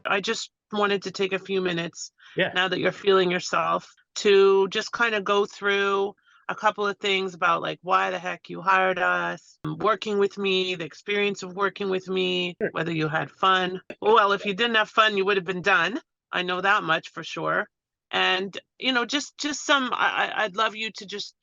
I just wanted to take a few minutes Yeah, now that you're feeling yourself to just kind of go through a couple of things about like why the heck you hired us, working with me, the experience of working with me, sure. whether you had fun. Well, if you didn't have fun, you would have been done. I know that much for sure. And just some. I'd love you to just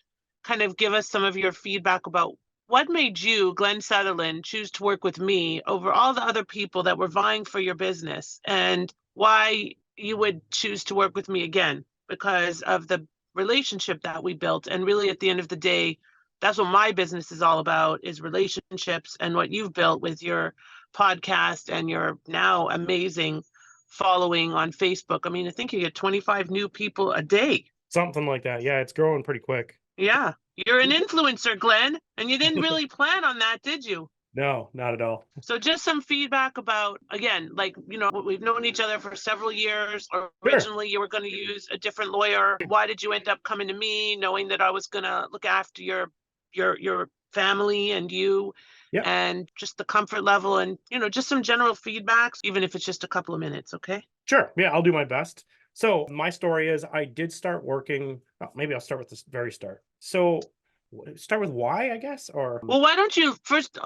kind of give us some of your feedback about what made you, Glen Sutherland, choose to work with me over all the other people that were vying for your business, and why you would choose to work with me again because of the relationship that we built. And really, at the end of the day, that's what my business is all about, is relationships, and what you've built with your podcast and your now amazing following on Facebook. I mean, I think you get 25 new people a day. Something like that. Yeah, it's growing pretty quick. Yeah, you're an influencer, Glenn, and you didn't really plan on that, did you? No, not at all. So just some feedback about, again, like, we've known each other for several years. Sure. Originally, you were going to use a different lawyer. Why did you end up coming to me, knowing that I was going to look after your family and you, Yeah, and just the comfort level, and, just some general feedbacks, even if it's just a couple of minutes, okay? sure. Yeah, I'll do my best. So my story is I did start working. Maybe I'll start with this very start. So start with why, I guess, or Well, why don't you first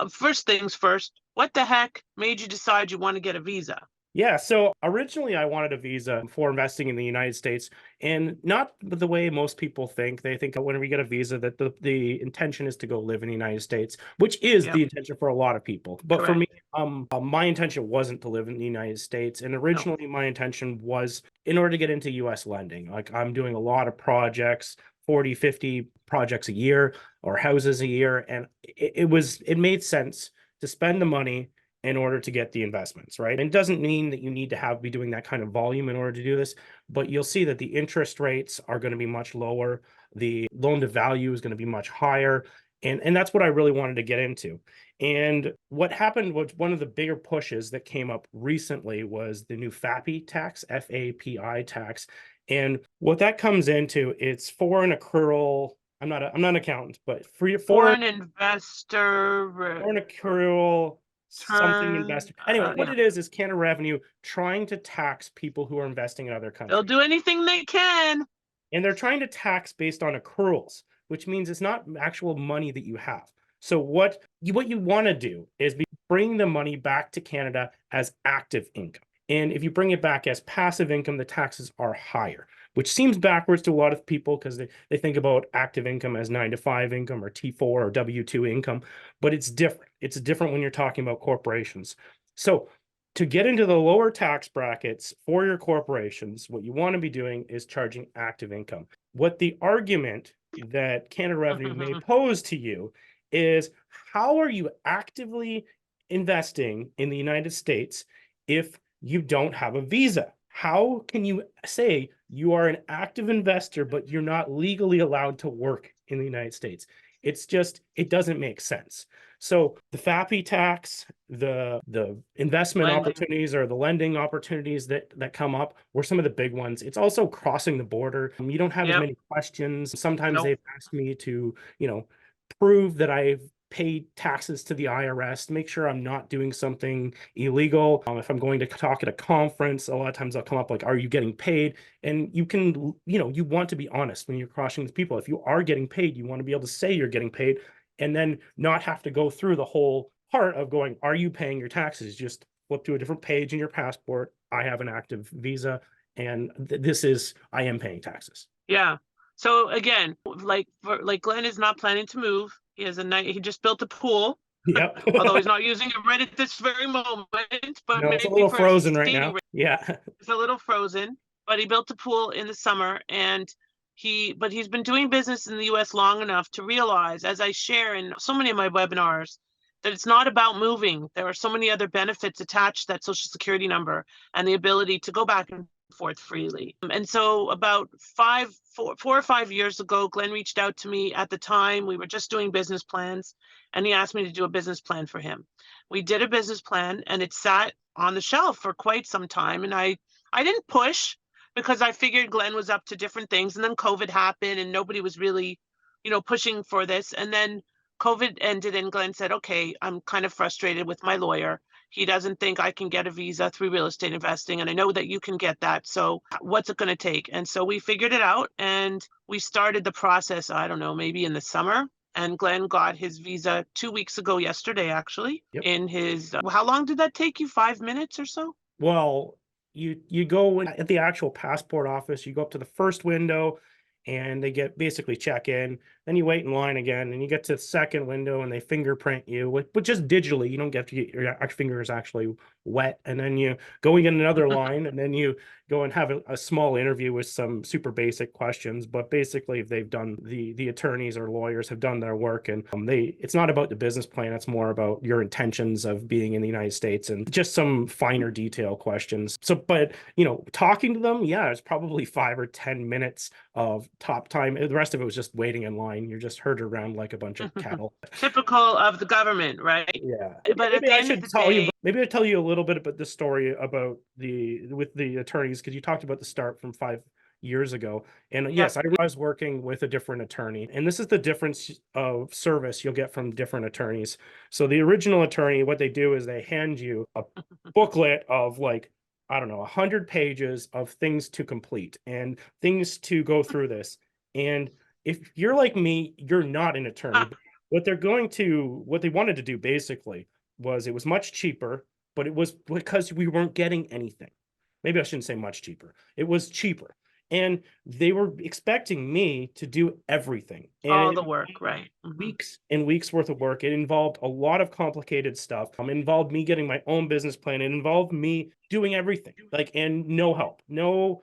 things first, what the heck made you decide you want to get a visa? yeah. So originally I wanted a visa for investing in the United States, and not the way most people think. They think that whenever you get a visa that the intention is to go live in the United States, which is Yep, the intention for a lot of people. But for me, correct. my intention wasn't to live in the United States. And No. originally my intention was in order to get into US lending. Like I'm doing a lot of projects, 40, 50 projects a year or houses a year. And it made sense to spend the money in order to get the investments, right? And it doesn't mean that you need to be doing that kind of volume in order to do this, but you'll see that the interest rates are going to be much lower. The loan to value is going to be much higher. And that's what I really wanted to get into. And what happened was one of the bigger pushes that came up recently was the new FAPI tax, FAPI tax. And what that comes into, it's foreign accrual. I'm not an accountant, but Foreign investor foreign accrual something return. investor. Anyway, what Yeah, it is Canada Revenue trying to tax people who are investing in other they'll countries. do anything they can. And they're trying to tax based on accruals, which means it's not actual money that you have. So what you want to do is bring the money back to Canada as active income. And if you bring it back as passive income, the taxes are higher, which seems backwards to a lot of people because they think about active income as 9 to 5 income or T4 or W2 income, but it's different. It's different when you're talking about corporations. So to get into the lower tax brackets for your corporations, what you want to be doing is charging active income. What the argument that Canada Revenue may pose to you is how are you actively investing in the United States if you don't have a visa? How can you say you are an active investor, but you're not legally allowed to work in the United States? It doesn't make sense. So the FAPI tax, the investment Lending. opportunities or the lending opportunities that come up were some of the big ones. It's also crossing the border. You don't have as Yep. many questions. Sometimes Nope. they've asked me to, prove that I've paid taxes to the IRS to make sure I'm not doing something illegal. If I'm going to talk at a conference, a lot of times they'll come up like, are you getting paid? And you want to be honest when you're crossing these people. If you are getting paid, you want to be able to say you're getting paid and then not have to go through the whole part of going, are you paying your taxes? Just flip to a different page in your passport. I have an active visa and I am paying taxes. Yeah. So again, like Glenn is not planning to move. He has he just built a pool, Yep. although he's not using it right at this very moment, but No, it's a maybe little for a frozen right stadium. now. Yeah. It's a little frozen, but he built a pool in the summer, and he's been doing business in the US long enough to realize, as I share in so many of my webinars, that it's not about moving. There are so many other benefits attached to that social security number and the ability to go back and forth freely. And so about 4 or 5 years ago, Glenn reached out to me. At the time, we were just doing business plans, and he asked me to do a business plan for him. We did a business plan, and it sat on the shelf for quite some time. And I didn't push because I figured Glenn was up to different things. And then COVID happened and nobody was really, pushing for this. And then COVID ended and Glenn said, okay, I'm kind of frustrated with my lawyer. He doesn't think I can get a visa through real estate investing. And I know that you can get that. So what's it going to take? And so we figured it out and we started the process, I don't know, maybe in the summer. And Glenn got his visa 2 weeks ago, yesterday, actually, Yep. in his, how long did that take you? 5 minutes or so? Well, you go at the actual passport office, you go up to the first window and they get basically check in. Then you wait in line again and you get to the second window and they fingerprint you, but just digitally. You don't get to get your fingers actually wet. And then you go and get another line and then you go and have a small interview with some super basic questions. But basically, if they've done the attorneys or lawyers have done their work, and it's not about the business plan, it's more about your intentions of being in the United States and just some finer detail questions. So, but talking to them, yeah, it's probably 5 or 10 minutes of top time. The rest of it was just waiting in line. You're just herded around like a bunch of cattle. Typical of the government, right? Yeah. But at Maybe the I end of should the tell you, day, maybe I tell you a little bit about the story about with the attorneys, because you talked about the start from 5 years ago. And yeah, yes, I was working with a different attorney. And this is the difference of service you'll get from different attorneys. So the original attorney, what they do is they hand you a booklet of like, I don't know, 100 pages of things to complete and things to go through this. And if you're like me, you're not an attorney. What they wanted to do basically was it was much cheaper, but it was because we weren't getting anything. Maybe I shouldn't say much cheaper. It was cheaper. And they were expecting me to do everything. And all it the work, right? weeks and weeks worth of work. It involved a lot of complicated stuff. It involved me getting my own business plan. It involved me doing everything. And no help, no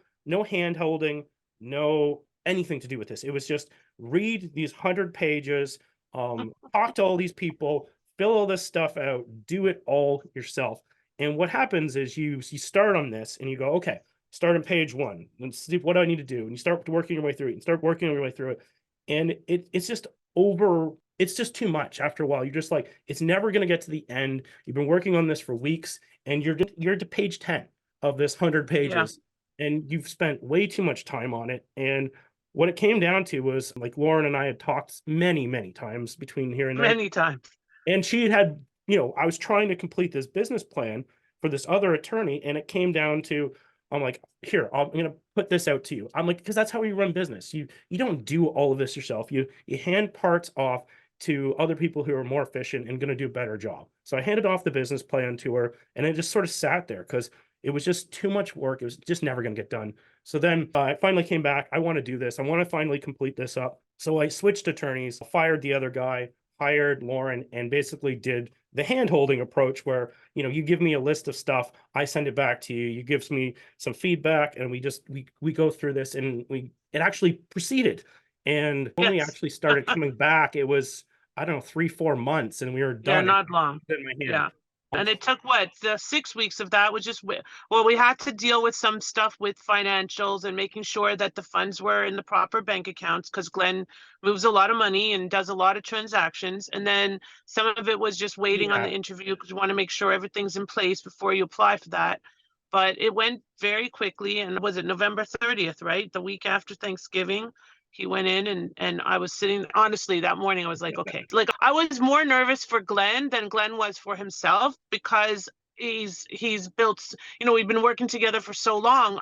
hand holding, no anything to do with this. It was just read these 100 pages, talk to all these people, fill all this stuff out, do it all yourself. And what happens is you start on this and you go, okay, start on page one and see what do I need to do. And you start working your way through it and start working your way through it. And it's just too much after a while. You're just like, it's never going to get to the end. You've been working on this for weeks and you're to page 10 of this 100 pages and you've spent way too much time on it. And what it came down to was, like, Lauren and I had talked many, many times between here and there. Many times. And she had, I was trying to complete this business plan for this other attorney. And it came down to, I'm like, here, I'm going to put this out to you. I'm like, because that's how you run business. You don't do all of this yourself. You hand parts off to other people who are more efficient and going to do a better job. So I handed off the business plan to her and it just sort of sat there because it was just too much work. It was just never going to get done. So then I finally came back. I want to do this. I want to finally complete this up. So I switched attorneys, fired the other guy, hired Lauren, and basically did the hand-holding approach where, you give me a list of stuff, I send it back to you, you give me some feedback, and we go through this, and it actually proceeded. And when we actually started coming back, it was, I don't know, 3-4 months, and we were done. Yeah, not long. In my hand. Yeah. And it took the 6 weeks of that was just, well, we had to deal with some stuff with financials and making sure that the funds were in the proper bank accounts because Glenn moves a lot of money and does a lot of transactions. And then some of it was just waiting on the interview because you want to make sure everything's in place before you apply for that. But it went very quickly. And was it November 30th, right? The week after Thanksgiving. He went in and I was sitting, honestly, that morning, I was like, okay, like I was more nervous for Glenn than Glenn was for himself because he's built, we've been working together for so long.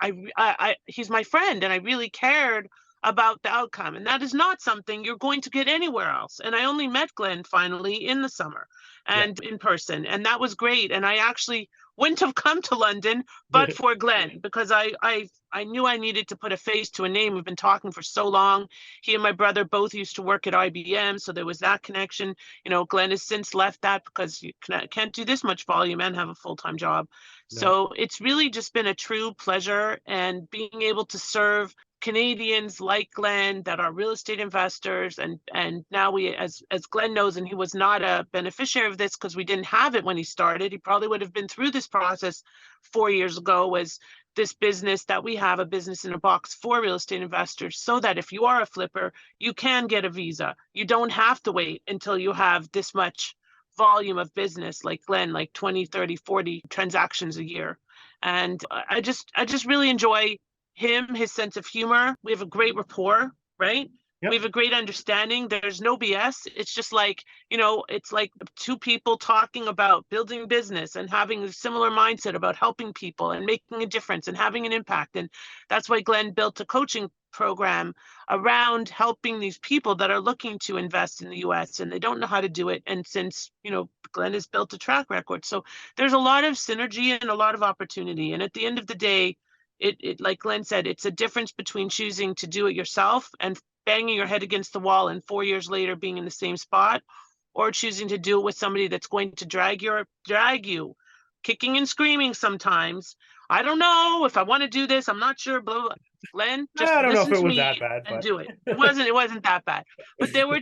He's my friend and I really cared about the outcome. And that is not something you're going to get anywhere else. And I only met Glenn finally in the summer and in person. And that was great. And I actually wouldn't have come to London, but for Glenn, because I knew I needed to put a face to a name. We've been talking for so long. He and my brother both used to work at IBM, so there was that connection. Glenn has since left that because you can't do this much volume and have a full-time job. No. So it's really just been a true pleasure, and being able to serve Canadians like Glenn that are real estate investors, and now we, as Glenn knows, and he was not a beneficiary of this because we didn't have it when he started. He probably would have been through this process 4 years ago. Was this business that we have, a business in a box for real estate investors, so that if you are a flipper, you can get a visa. You don't have to wait until you have this much volume of business like Glenn, like 20, 30, 40 transactions a year. And I just really enjoy him, his sense of humor. We have a great rapport, right? Yep. We have a great understanding. There's no BS. It's just like, it's like two people talking about building business and having a similar mindset about helping people and making a difference and having an impact. And that's why Glen built a coaching program around helping these people that are looking to invest in the US and they don't know how to do it. And since, Glen has built a track record. So there's a lot of synergy and a lot of opportunity. And at the end of the day, it like Glen said, it's a difference between choosing to do it yourself and banging your head against the wall and 4 years later being in the same spot, or choosing to do it with somebody that's going to drag you, kicking and screaming sometimes. I don't know if I want to do this. I'm not sure. Blah, blah, blah. Glen, just I don't know if listen it to was me that bad, and but do it. It wasn't that bad. But they were,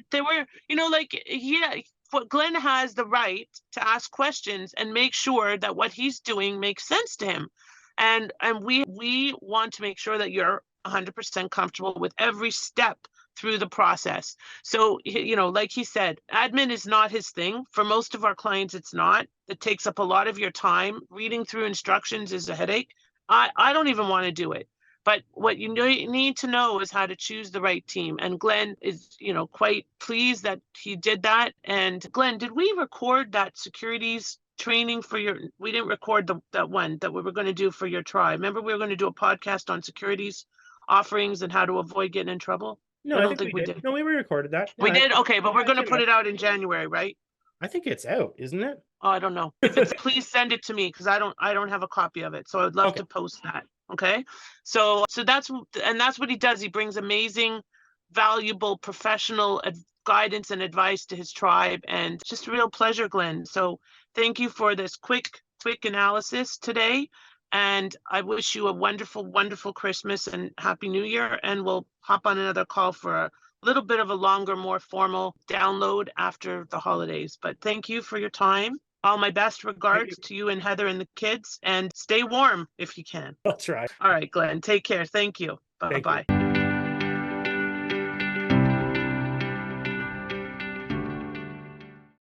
what Glen has the right to ask questions and make sure that what he's doing makes sense to him. And we want to make sure that you're 100% comfortable with every step through the process. So, like he said, admin is not his thing. For most of our clients, it's not. It takes up a lot of your time. Reading through instructions is a headache. I don't even want to do it. But what you need to know is how to choose the right team. And Glen is, quite pleased that he did that. And Glen, did we record that securities training we didn't record that one that we were going to do for your tribe? Remember, we were going to do a podcast on securities offerings and how to avoid getting in trouble? no, I don't think we did. No, we recorded that. We did? Okay, but we're going to put it out in January, right? I think it's out, isn't it? Oh, I don't know. If it's, please send it to me because I don't have a copy of it. So I'd love to post that. Okay. So that's what he does. He brings amazing, valuable, professional guidance and advice to his tribe, and it's just a real pleasure, Glen. So thank you for this quick analysis today. And I wish you a wonderful, wonderful Christmas and Happy New Year. And we'll hop on another call for a little bit of a longer, more formal download after the holidays. But thank you for your time. All my best regards to you and Heather and the kids, and stay warm if you can. I'll try. All right, Glen, take care. Thank you. Bye-bye.